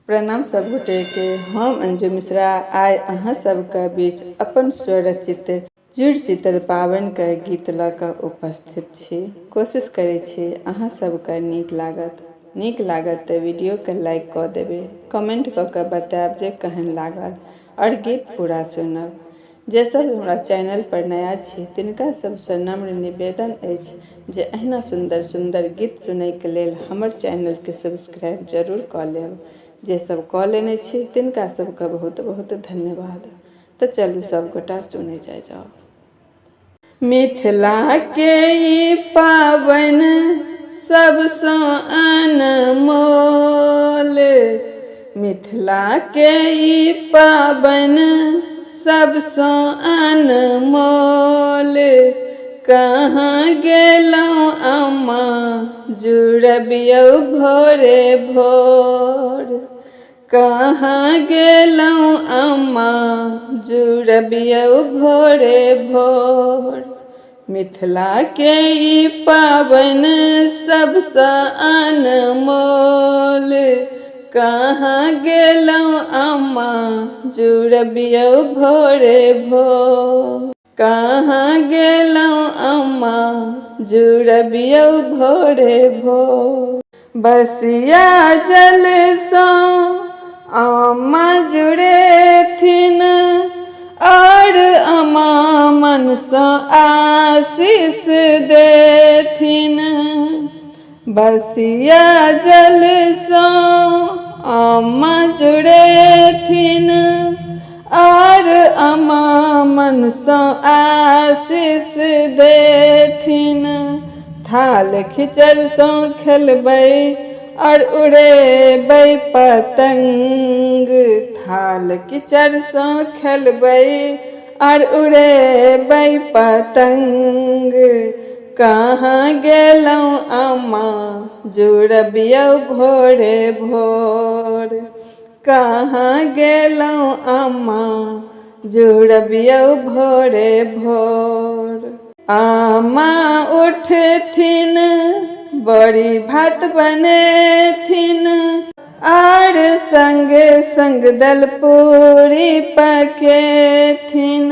प्रणाम सब गोटे के। हम अंजू मिश्रा आइ अहाँ सबके बीच अपन स्वरचित जुड़ शीतल पावनि के गीत लऽ कऽ उपस्थित छी। कोशिश करै छी अहाँ सबके नीक लागत तऽ वीडियो के लाइक कऽ देबै, कमेंट कऽ के बतायब जे केहन लागल और गीत पूरा सुनब। जे सब हमरा चैनल पर नया छी तिनका सबसे नम्र निवेदन अछि जे अहिना सुंदर सुंदर गीत सुनय के लेल हमर चैनल के सब्सक्राइब जरूर कऽ लेब। जे सब कऽ लेने छी तिनका सबके बहुत बहुत धन्यवाद। तो चलू सब गोटा सुने जाओ। मिथिला के ई पावनि सबसँ अनमोल, मिथिला के ई पावनि सबसँ अनमोल। कहाँ गेलहुँ अम्मा जुड़बियौ भोरे भोर, कहाँ गेलहुँ अम्मा जुड़बियौ भोरे भोर। मिथिला के ई पावनि सबसँ अनमोल, कहाँ गेलहुँ अम्मा जुड़बियौ भोरे भोर, कहाँ गेलहुँ अम्मा जुड़बियौ भोरे भोर। बसिया जलसँ अम्मा जुड़ेथिन और अम्मा मनसँ आशीष देथिन। बसिया जलसँ अम्मा जुड़ेथिन और अम्मा मनसँ आशीष देथिन। थाल खिचड़सँ खेलबै और उड़ेबै पतंग, थाल खिचड़सँ खेलबै और उड़ेबै पतंग। कहाँ गेलहुँ अम्मा जुड़बियौ भोरे भोर, कहाँ गेलहुँ अम्मा जुड़बियौ भोरे भोर। अम्मा उठथिन बड़ी भात बनेथिन और संग संग दल पूरी पकेथिन।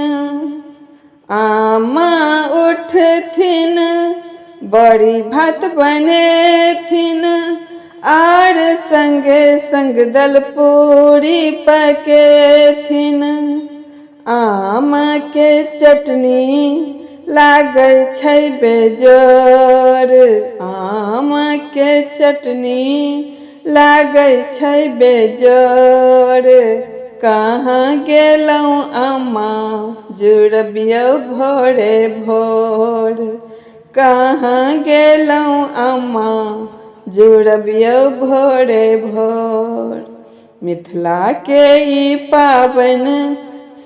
अम्मा उठथिन बड़ी भात बनेथिन और संग संग दल पूरी पकेथिन। आम के चटनी लागै छै बेजोर, आम के चटनी लागै छै बेजोर। कहाँ गेलहुँ अम्मा जुड़बियौ भोरे भोर, कहाँ गेलहुँ अम्मा जुड़बियौ भोरे भोर। मिथिला के ई पावनि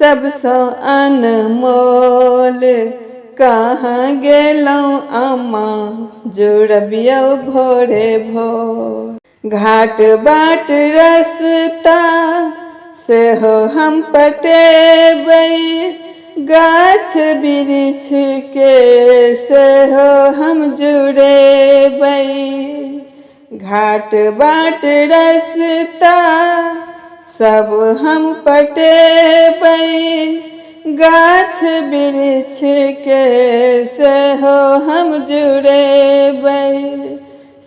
सबसँ अनमोल, कहाँ गेलहुँ अम्मा जुड़बियौ भोरे भोर। घाट बाट रस्ता सेहो हम पटेबै, गाछ वृक्ष के सेहो हम जुड़ेबै। घाट बाट रस्ता सब हम पटेबै, गाछ वृक्ष के सेहो हम जुड़ेबै।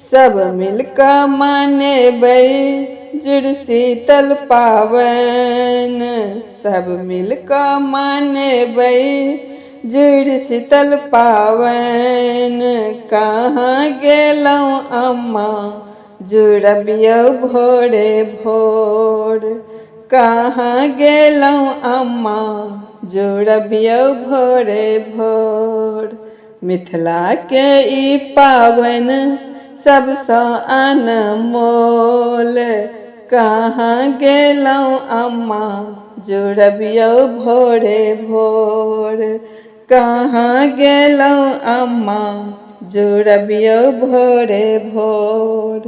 सब मिलकऽ मनेबै जुड़ शीतल पावनि, सब मिलकऽ मनेबै जुड़ शीतल पावनि। कहाँ गेलहुँ अम्मा जुड़बियौ भोरे भोर, कहाँ गेलहुँ अम्मा जुड़बियौ भोरे भोर। मिथिला के ई पावनि सबसँ अनमोल, कहाँ गेलहुँ अम्मा जुड़बियौ भोरे भोर, कहाँ गेलहुँ अम्मा जुड़बियौ भोरे भोर।